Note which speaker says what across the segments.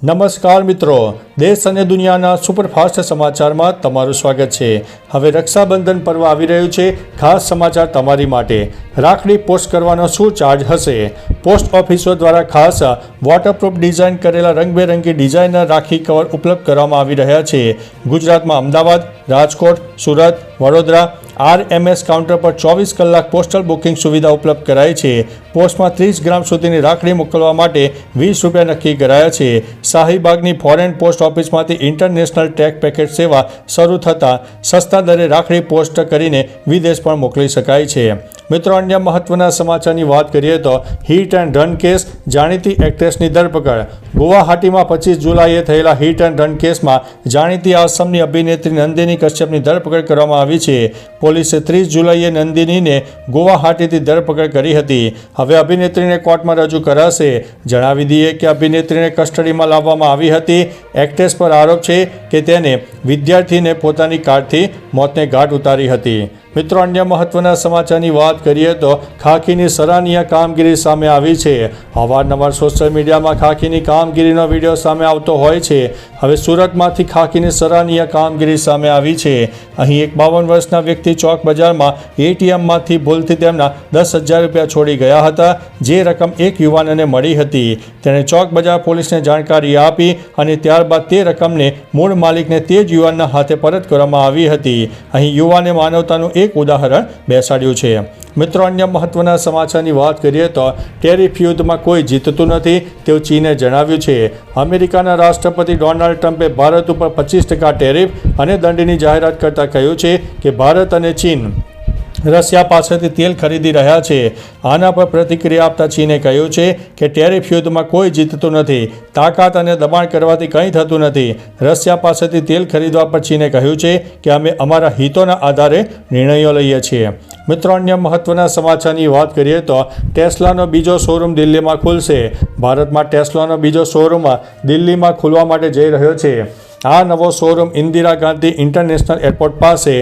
Speaker 1: નમસ્કાર મિત્રો, દેશ અને દુનિયાના સુપરફાસ્ટ સમાચારમાં તમારું સ્વાગત છે। હવે રક્ષાબંધન પર્વ આવી રહ્યું છે। ખાસ સમાચાર તમારી માટે। રાખડી પોસ્ટ કરવાનો શું ચાર્જ હશે? પોસ્ટ ઓફિસો દ્વારા ખાસ વોટરપ્રૂફ ડિઝાઇન કરેલા રંગબેરંગી ડિઝાઇનર રાખી કવર ઉપલબ્ધ કરવામાં આવી રહ્યા છે। ગુજરાતમાં અમદાવાદ, રાજકોટ, સુરત, વડોદરા RMS કાઉન્ટર પર 24 કલાક પોસ્ટલ બુકિંગ સુવિધા ઉપલબ્ધ કરાઈ છે। પોસ્ટમાં 30 ગ્રામ સુધીની રાખડી મોકલવા માટે 20 રૂપિયા નક્કી કરાયા છે। શાહીબાગની ફોરેન પોસ્ટ ઓફિસમાંથી ઇન્ટરનેશનલ ટ્રેક પેકેટ સેવા શરૂ થતાં સસ્તા દરે રાખડી પોસ્ટ કરીને વિદેશ પણ મોકલી શકાય છે। મિત્રો, અન્ય મહત્વના સમાચારની વાત કરીએ તો હિટ એન્ડ રન કેસ, જાણીતી એક્ટ્રેસની ધરપકડ। ગુવાહાટીમાં 25 જુલાઈએ થયેલા હિટ એન્ડ રન કેસમાં જાણીતી આસામની અભિનેત્રી નંદિની કશ્યપની ધરપકડ કરવામાં આવી છે। પોલીસે 30 જુલાઈએ નંદિનીને ગુવાહાટીથી ધરપકડ કરી હતી। હવે અભિનેત્રીને કોર્ટમાં રજૂ કરાશે। જણાવી દઈએ કે અભિનેત્રીને કસ્ટડીમાં લાવવામાં આવી હતી। એક્ટ્રેસ પર આરોપ છે કે તેને વિદ્યાર્થીને પોતાની કારથી મોતને ઘાટ ઉતારી હતી। મિત્રો, અન્ય મહત્વના સમાચારની વાત કરીએ તો ખાખીની સરાહનીય કામગીરી સામે આવી છે। અવારનવાર સોશિયલ મીડિયામાં ખાખીની કામગીરીનો વિડીયો સામે આવતો હોય છે। હવે સુરતમાંથી ખાખીની સરાહનીય કામગીરી સામે આવી છે। અહીં એક 52 વર્ષના વ્યક્તિ ચોક બજારમાં ATMમાંથી ભૂલથી તેમના 10,000 રૂપિયા છોડી ગયા હતા, જે રકમ એક યુવાનને મળી હતી। તેણે ચોક બજાર પોલીસને જાણકારી આપી અને ત્યારબાદ તે રકમને મૂળ માલિકને તે જ યુવાનના હાથે પરત કરવામાં આવી હતી। અહીં યુવાને માનવતાનું એક ઉદાહરણ બેસાડ્યું છે। મિત્રો, અન્ય મહત્વના સમાચારની વાત કરીએ તો ટેરિફ યુદ્ધમાં કોઈ જીતતું નથી તેવું ચીને જણાવ્યું છે। અમેરિકાના રાષ્ટ્રપતિ ડોનાલ્ડ ટ્રમ્પે ભારત ઉપર 25% ટેરિફ અને દંડની જાહેરાત કરતાં કહ્યું છે કે ભારત અને ચીન રશિયા પાસેથી તેલ ખરીદી રહ્યા છે। આના પર પ્રતિક્રિયા આપતા ચીને કહ્યું છે કે ટેરિફ યુદ્ધમાં કોઈ જીતતું નથી, તાકાત અને દબાણ કરવાથી કંઈ થતું નથી। રશિયા પાસેથી તેલ ખરીદવા પર ચીને કહ્યું છે કે અમે અમારા હિતોના આધારે નિર્ણયો લઈએ છીએ। મિત્રો, અન્ય મહત્વના સમાચારની વાત કરીએ તો ટેસ્લાનો બીજો શોરૂમ દિલ્હીમાં ખુલશે। ભારતમાં ટેસ્લાનો બીજો શોરૂમ દિલ્હીમાં ખુલવા માટે જઈ રહ્યો છે। આ નવો showroom Indira Gandhi international airport પાસે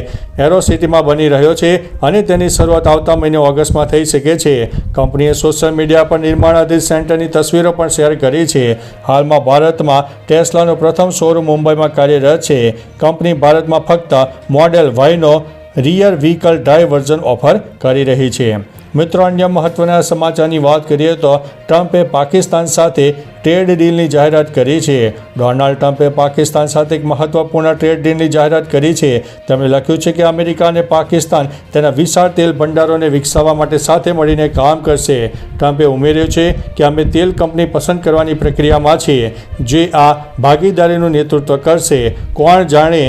Speaker 1: એરોસિટીમાં બની રહ્યો છે અને તેની શરૂઆત આવતા મહિને ઓગસ્ટમાં થઈ શકે છે। કંપનીએ સોશિયલ મીડિયા પર નિર્માણાધીન સેન્ટરની તસવીરો પણ શેર કરી છે। હાલમાં ભારતમાં ટેસ્લાનો પ્રથમ શોરૂમ મુંબઈમાં કાર્યરત છે। કંપની ભારતમાં ફક્ત મોડેલ વાયનો rear vehicle drive version offer કરી રહી છે। મિત્રો, અન્ય મહત્વના સમાચારની વાત કરીએ તો ટ્રમ્પે પાકિસ્તાન સાથે ટ્રેડ ડીલની જાહેરાત કરી છે। ડોનાલ્ડ ટ્રમ્પે પાકિસ્તાન સાથે એક મહત્વપૂર્ણ ટ્રેડ ડીલની જાહેરાત કરી છે। તેમણે લખ્યું છે કે અમેરિકા અને પાકિસ્તાન તેના વિશાળ તેલ ભંડારોને વિકસાવવા માટે સાથે મળીને કામ કરશે। ટ્રમ્પે ઉમેર્યું છે કે અમે તેલ કંપની પસંદ કરવાની પ્રક્રિયામાં છીએ જે આ ભાગીદારીનું નેતૃત્વ કરશે। કોણ જાણે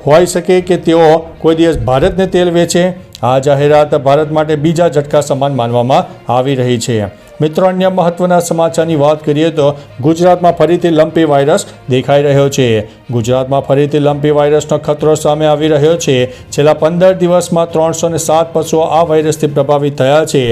Speaker 1: હોઈ શકે કે તેઓ કોઈ દિવસ ભારતને તેલ વેચે। આ જાહેરાત ભારત માટે બીજા ઝટકા સમાન માનવામાં આવી રહી છે। મિત્રો, અન્ય મહત્વના સમાચારની વાત કરીએ તો ગુજરાતમાં ફરીથી લંપી વાયરસ દેખાઈ રહ્યો છે। ગુજરાતમાં ફરીથી લંપી વાયરસનો ખતરો સામે આવી રહ્યો છે। છેલ્લા 15 દિવસમાં 307 પશુઓ આ વાયરસથી પ્રભાવિત થયા છે।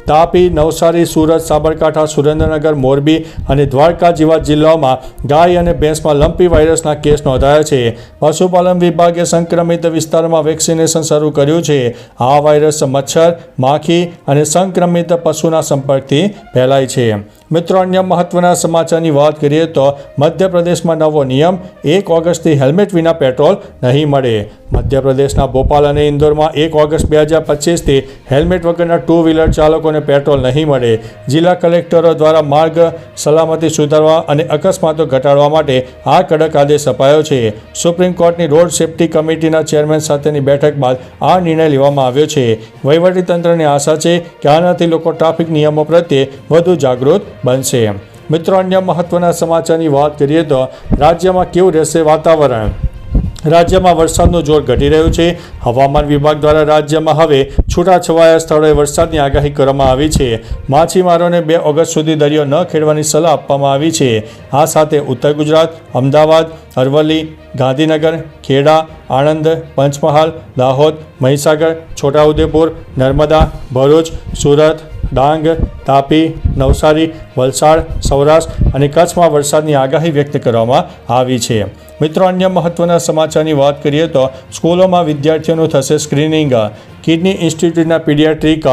Speaker 1: તાપી, નવસારી, સુરત, સાબરકાંઠા, સુરેન્દ્રનગર, મોરબી અને દ્વારકા જેવા જિલ્લાઓમાં ગાય અને ભેંસમાં લંપી વાયરસના કેસ નોંધાયા છે। પશુપાલન વિભાગે સંક્રમિત વિસ્તારોમાં વેક્સિનેશન શરૂ કર્યું છે। આ વાયરસ મચ્છર, માખી અને સંક્રમિત પશુના સંપર્કથી ફેલાય છે। મિત્રો, અન્ય મહત્વના સમાચારની વાત કરીએ તો મધ્યપ્રદેશમાં નવો નિયમ, 1 ઓગસ્ટથી હેલ્મેટ વિના પેટ્રોલ નહીં મળે। મધ્યપ્રદેશના ભોપાલ અને ઇન્દોરમાં 1 ઓગસ્ટ 2025થી હેલ્મેટ વગરના 2 વ્હીલર ચાલકોને પેટ્રોલ નહીં મળે। જિલ્લા કલેક્ટરો દ્વારા માર્ગ સલામતી સુધારવા અને અકસ્માતો ઘટાડવા માટે આ કડક આદેશ અપાયો છે। સુપ્રીમ કોર્ટની રોડ સેફ્ટી કમિટીના ચેરમેન સાથેની બેઠક બાદ આ નિર્ણય લેવામાં આવ્યો છે। વહીવટીતંત્રને આશા છે કે આનાથી લોકો ટ્રાફિક નિયમો પ્રત્યે વધુ જાગૃત બનશે। મિત્રો, અન્ય મહત્વના સમાચારની વાત કરીએ તો રાજ્યમાં કેવું રહેશે વાતાવરણ? રાજ્યમાં વરસાદનું જોર ઘટી રહ્યું છે। હવામાન વિભાગ દ્વારા રાજ્યમાં હવે છૂટાછવાયા સ્થળોએ વરસાદની આગાહી કરવામાં આવી છે। માછીમારોને 2 ઓગસ્ટ સુધી દરિયો ન ખેડવાની સલાહ આપવામાં આવી છે। આ સાથે ઉત્તર ગુજરાત, અમદાવાદ, અરવલ્લી, ગાંધીનગર, ખેડા, આણંદ, પંચમહાલ, દાહોદ, મહીસાગર, છોટાઉદેપુર, નર્મદા, ભરૂચ, સુરત, ડાંગ, તાપી, નવસારી, વલસાડ, સૌરાષ્ટ્ર અને કચ્છમાં વરસાદની આગાહી વ્યક્ત કરવામાં આવી છે। મિત્રો, અન્ય મહત્વના સમાચારની વાત કરીએ તો સ્કૂલોમાં વિદ્યાર્થીઓનું થશે સ્ક્રીનિંગ. કિડની ઇન્સ્ટિટ્યૂટના પીડિયાટ્રિક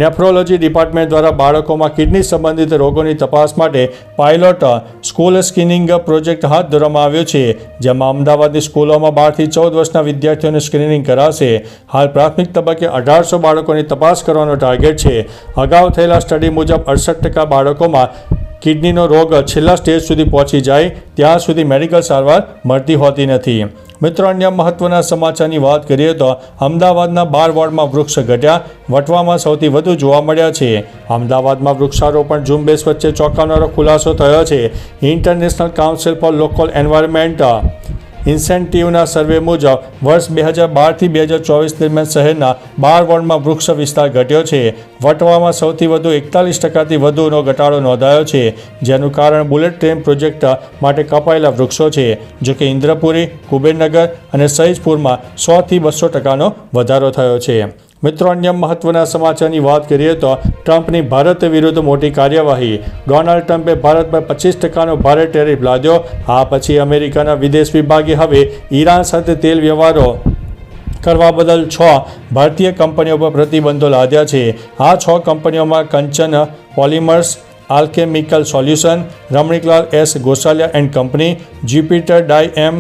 Speaker 1: નેફ્રોલોજી ડિપાર્ટમેન્ટ દ્વારા બાળકોમાં કિડની સંબંધિત રોગોની તપાસ માટે પાયલોટ સ્કૂલ સ્ક્રીનિંગ પ્રોજેક્ટ હાથ ધરવામાં આવ્યો છે, જેમાં અમદાવાદની સ્કૂલોમાં 12 થી 14 વર્ષના વિદ્યાર્થીઓનું સ્ક્રીનિંગ કરાશે. હાલ પ્રાથમિક તબક્કે 1800 બાળકોની તપાસ કરવાનો ટાર્ગેટ છે. અગાઉ થયેલા સ્ટડી મુજબ 68% બાળકોમાં કિડનીનો રોગ છેલ્લા સ્ટેજ સુધી પહોંચી જાય ત્યાં સુધી મેડિકલ સારવાર મળતી હોતી નથી. મિત્રો, અન્ય મહત્વના સમાચારની વાત કરીએ તો અમદાવાદના 12 વોર્ડમાં વૃક્ષ ઘટ્યા, વટવામાં સૌથી વધુ જોવા મળ્યા છે. અમદાવાદમાં વૃક્ષારોપણ ઝુંબેશ વચ્ચે ચોંકાવનારો ખુલાસો થયો છે. International council for local environment ઇન્સેન્ટિવના સર્વે મુજબ વર્ષ 2012 થી 2024 દરમિયાન શહેરના 12 વોર્ડમાં વૃક્ષ વિસ્તાર ઘટ્યો છે. વટવામાં સૌથી વધુ 41%થી વધુનો ઘટાડો નોંધાયો છે, જેનું કારણ બુલેટ ટ્રેન પ્રોજેક્ટ માટે કપાયેલા વૃક્ષો છે. જોકે ઇન્દ્રપુરી, કુબેરનગર અને સહીજપુરમાં 100 થી 200% વધારો થયો છે. મિત્રો, અન્ય મહત્વના સમાચારની વાત કરીએ તો ટ્રમ્પની ભારત વિરુદ્ધ મોટી કાર્યવાહી. ડોનાલ્ડ ટ્રમ્પે ભારત પર 25%નો ભારે ટેરિફ લાદ્યો. આ પછી અમેરિકાના વિદેશ વિભાગે હવે ઈરાન સાથે તેલ વ્યવહારો કરવા બદલ 6 ભારતીય કંપનીઓ પર પ્રતિબંધો લાદ્યા છે. આ 6 કંપનીઓમાં Kanchan polymers, alchemical solution, Ramniklal S Gosalia and company, Jupiter ડાય-એમ,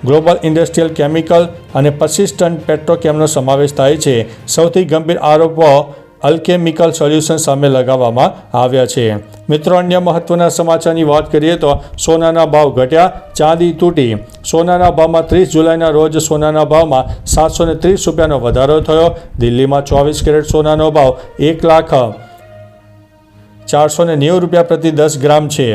Speaker 1: ગ્લોબલ ઇન્ડસ્ટ્રીયલ કેમિકલ અને પર્સિસ્ટન્ટ પેટ્રોકેમનો સમાવેશ થાય છે. સૌથી ગંભીર આરોપો અલ્કેમિકલ સોલ્યુશન સામે લગાવવામાં આવ્યા છે. મિત્રો, અન્ય મહત્વના સમાચારની વાત કરીએ તો સોનાના ભાવ ઘટ્યા, ચાંદી તૂટી. સોનાના ભાવમાં 30 જુલાઈના રોજ સોનાના ભાવમાં 730 રૂપિયાનો વધારો થયો. દિલ્હીમાં 24 કેરેટ સોનાનો ભાવ 1,04,90 રૂપિયા પ્રતિ 10 ગ્રામ છે,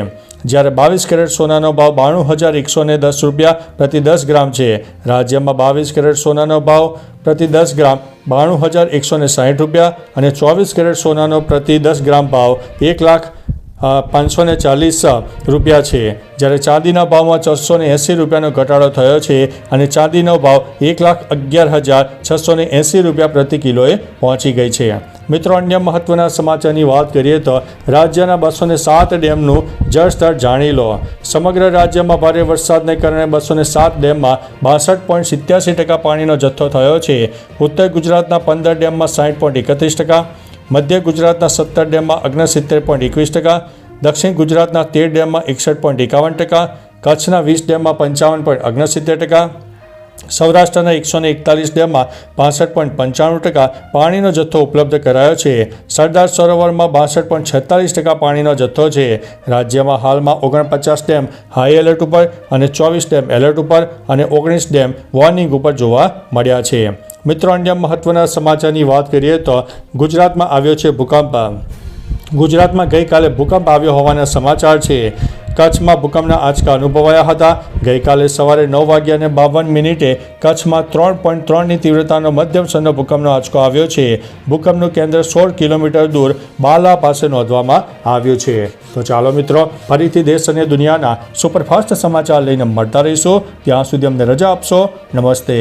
Speaker 1: જ્યારે 22 કેરેટ સોનાનો ભાવ 92,110 રૂપિયા પ્રતિ 10 ગ્રામ છે. રાજ્યમાં 22 કેરેટ સોનાનો ભાવ પ્રતિ 10 ગ્રામ 92,160 રૂપિયા અને 24 કેરેટ સોનાનો પ્રતિ 10 ગ્રામ ભાવ 1,05,40 રૂપિયા છે, જ્યારે ચાંદીના ભાવમાં 480 રૂપિયાનો ઘટાડો થયો છે અને ચાંદીનો ભાવ 1,11,680 રૂપિયા પ્રતિ કિલોએ પહોંચી ગઈ છે. મિત્રો, અન્ય મહત્વના સમાચારની વાત કરીએ તો રાજ્યના 207 ડેમનું જળસ્તર જાણી લો. સમગ્ર રાજ્યમાં ભારે વરસાદને કારણે 207 ડેમમાં 62.87% પાણીનો જથ્થો થયો છે. ઉત્તર ગુજરાતના 15 ડેમમાં 60.31%, મધ્ય ગુજરાતના 17 ડેમમાં 69.21%, દક્ષિણ ગુજરાતના 13 ડેમમાં 61.51%, કચ્છના 20 ડેમમાં 55.69%, સૌરાષ્ટ્રના 141 ડેમમાં 65.95% પાણીનો જથ્થો ઉપલબ્ધ કરાયો છે. સરદાર સરોવરમાં 62.46% પાણીનો જથ્થો છે. રાજ્યમાં હાલમાં 49 ડેમ હાઈ એલર્ટ ઉપર અને 24 ડેમ એલર્ટ ઉપર અને 19 ડેમ વોર્નિંગ ઉપર જોવા મળ્યા છે. મિત્રો, અન્ય મહત્વના સમાચારની વાત કરીએ તો ગુજરાતમાં આવ્યો છે ભૂકંપ. ગુજરાતમાં ગઈકાલે ભૂકંપ આવ્યો હોવાના સમાચાર છે. કચ્છમાં ભૂકંપના આંચકા અનુભવાયા હતા. ગઈકાલે સવારે 9:52 કચ્છમાં 3.3ની તીવ્રતાનો મધ્યમ સ્તરનો ભૂકંપનો આંચકો આવ્યો છે. ભૂકંપનું કેન્દ્ર 16 કિલોમીટર દૂર બાલા પાસે નોંધવામાં આવ્યું છે. તો ચાલો મિત્રો, ફરીથી દેશ અને દુનિયાના સુપરફાસ્ટ સમાચાર લઈને મળતા રહીશું. ત્યાં સુધી અમને રજા આપશો. નમસ્તે.